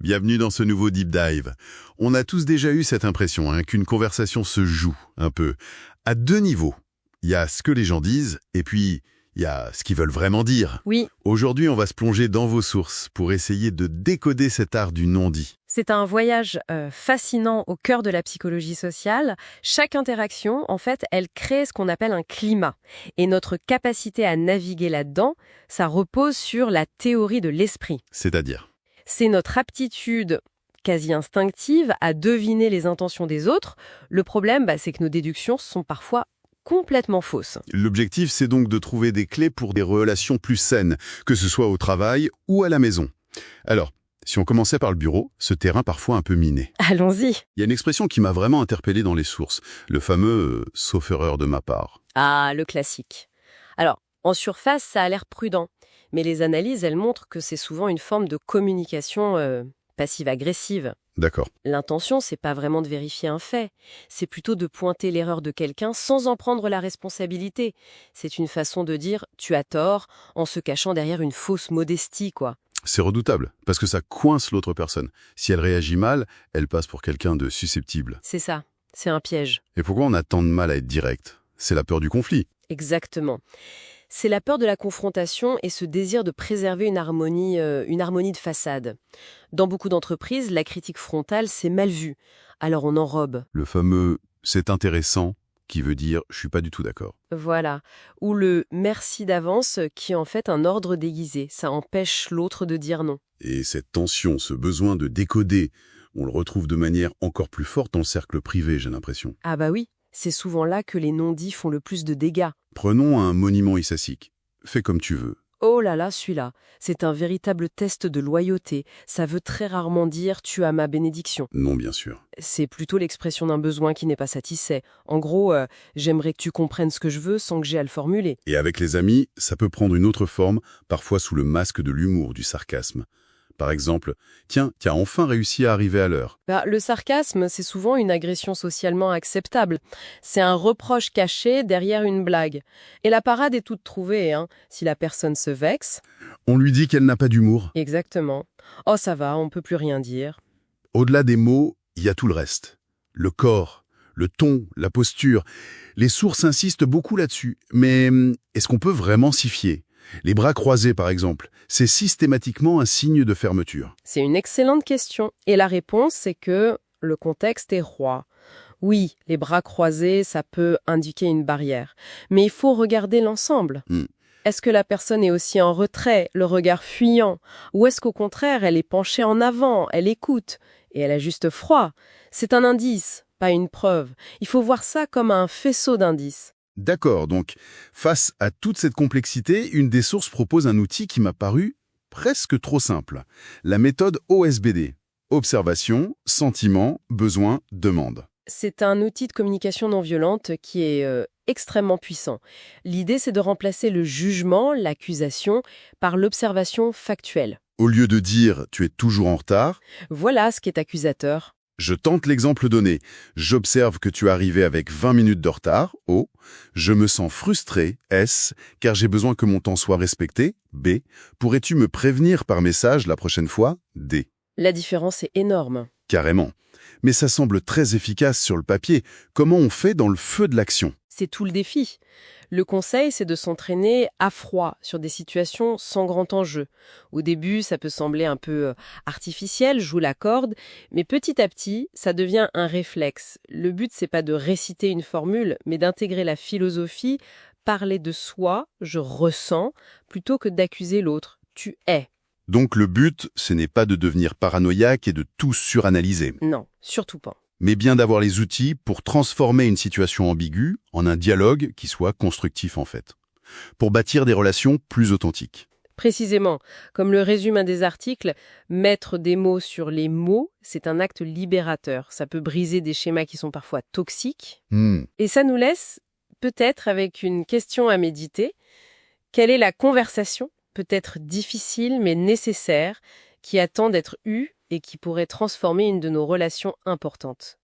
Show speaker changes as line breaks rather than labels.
Bienvenue dans ce nouveau Deep Dive. On a tous déjà eu cette impression qu'une conversation se joue un peu à deux niveaux. Il y a ce que les gens disent et puis il y a ce qu'ils veulent vraiment dire.
Oui,
Aujourd'hui, on va se plonger dans vos sources pour essayer de décoder cet art du non-dit.
c'est un voyage fascinant au cœur de la psychologie sociale. Chaque interaction, en fait, elle crée ce qu'on appelle un climat. Et notre capacité à naviguer là-dedans, ça repose sur la théorie de l'esprit.
C'est-à-dire,
C'est notre aptitude quasi instinctive à deviner les intentions des autres. Le problème, c'est que nos déductions sont parfois complètement fausses.
l'objectif, c'est donc de trouver des clés pour des relations plus saines, que ce soit au travail ou à la maison. Alors, si on commençait par le bureau, ce terrain parfois un peu miné.
Allons-y.
Il y a une expression qui m'a vraiment interpellé dans les sources, le fameux sauf erreur de ma part.
Ah, le classique. Alors, en surface, ça a l'air prudent. Mais les analyses, elles montrent que c'est souvent une forme de communication passive-agressive.
D'accord.
L'intention, c'est pas vraiment de vérifier un fait, c'est plutôt de pointer l'erreur de quelqu'un sans en prendre la responsabilité. C'est une façon de dire « tu as tort » en se cachant derrière une fausse modestie, quoi.
C'est redoutable, parce que ça coince l'autre personne. Si elle réagit mal, elle passe pour quelqu'un de susceptible.
C'est ça, c'est un piège.
Et pourquoi on a tant de mal à être direct? C'est la peur du conflit.
Exactement. C'est la peur de la confrontation et ce désir de préserver une harmonie de façade. Dans beaucoup d'entreprises, la critique frontale, c'est mal vu. Alors on enrobe.
Le fameux « c'est intéressant » qui veut dire « je suis pas du tout d'accord
Voilà. Ou le merci d'avance qui est en fait un ordre déguisé. Ça empêche l'autre de dire non. ».
Et cette tension, ce besoin de décoder, on le retrouve de manière encore plus forte dans le cercle privé, j'ai l'impression.
Ah bah oui, c'est souvent là que les non-dits font le plus de dégâts.
Prenons un monument issassique. Fais comme tu veux.
Oh là là, celui-là, c'est un véritable test de loyauté. Ça veut très rarement dire « tu as ma bénédiction
Non, bien sûr. ».
C'est plutôt l'expression d'un besoin qui n'est pas satisfait. En gros, j'aimerais que tu comprennes ce que je veux sans que j'ai à le formuler.
Et avec les amis, ça peut prendre une autre forme, parfois sous le masque de l'humour, du sarcasme. Par exemple, « Tiens, tu as enfin réussi à arriver à l'heure.
Le sarcasme, c'est souvent une agression socialement acceptable. C'est un reproche caché derrière une blague. Et la parade est toute trouvée, si la personne se vexe. »
On lui dit qu'elle n'a pas d'humour.
Exactement. « Oh, ça va, on peut plus rien dire. »
Au-delà des mots, il y a tout le reste. Le corps, le ton, la posture. Les sources insistent beaucoup là-dessus. Mais est-ce qu'on peut vraiment s'y fier? Les bras croisés, par exemple, c'est systématiquement un signe de fermeture.
C'est une excellente question. Et la réponse, c'est que le contexte est roi. Oui, les bras croisés, ça peut indiquer une barrière. Mais il faut regarder l'ensemble.
Hmm.
Est-ce que la personne est aussi en retrait, le regard fuyant? Ou est-ce qu'au contraire, elle est penchée en avant, elle écoute, et elle a juste froid? C'est un indice, pas une preuve. Il faut voir ça comme un faisceau d'indices.
D'accord, donc face à toute cette complexité, une des sources propose un outil qui m'a paru presque trop simple. La méthode OSBD. Observation, sentiment, besoin, demande.
C'est un outil de communication non violente qui est extrêmement puissant. L'idée, c'est de remplacer le jugement, l'accusation, par l'observation factuelle.
Au lieu de dire « tu es toujours en retard »,
Voilà ce qui est accusateur.
je tente l'exemple donné. J'observe que tu es arrivé avec 20 minutes de retard, O. Je me sens frustré, S, car j'ai besoin que mon temps soit respecté, B. Pourrais-tu me prévenir par message la prochaine fois, D.
La différence est énorme.
Carrément. Mais ça semble très efficace sur le papier. Comment on fait dans le feu de l'action?
C'est tout le défi. Le conseil, c'est de s'entraîner à froid sur des situations sans grand enjeu. Au début, ça peut sembler un peu artificiel, joue la corde, mais petit à petit, ça devient un réflexe. Le but, c'est pas de réciter une formule, mais d'intégrer la philosophie, parler de soi, je ressens, plutôt que d'accuser l'autre. Tu es.
Donc le but, ce n'est pas de devenir paranoïaque et de tout suranalyser,
Non, surtout pas.
mais bien d'avoir les outils pour transformer une situation ambiguë en un dialogue qui soit constructif en fait, pour bâtir des relations plus authentiques.
Précisément, comme le résume un des articles, mettre des mots sur les mots, c'est un acte libérateur. Ça peut briser des schémas qui sont parfois toxiques. Et ça nous laisse peut-être avec une question à méditer. Quelle est la conversation, peut-être difficile mais nécessaire, qui attend d'être eue et qui pourrait transformer une de nos relations importantes?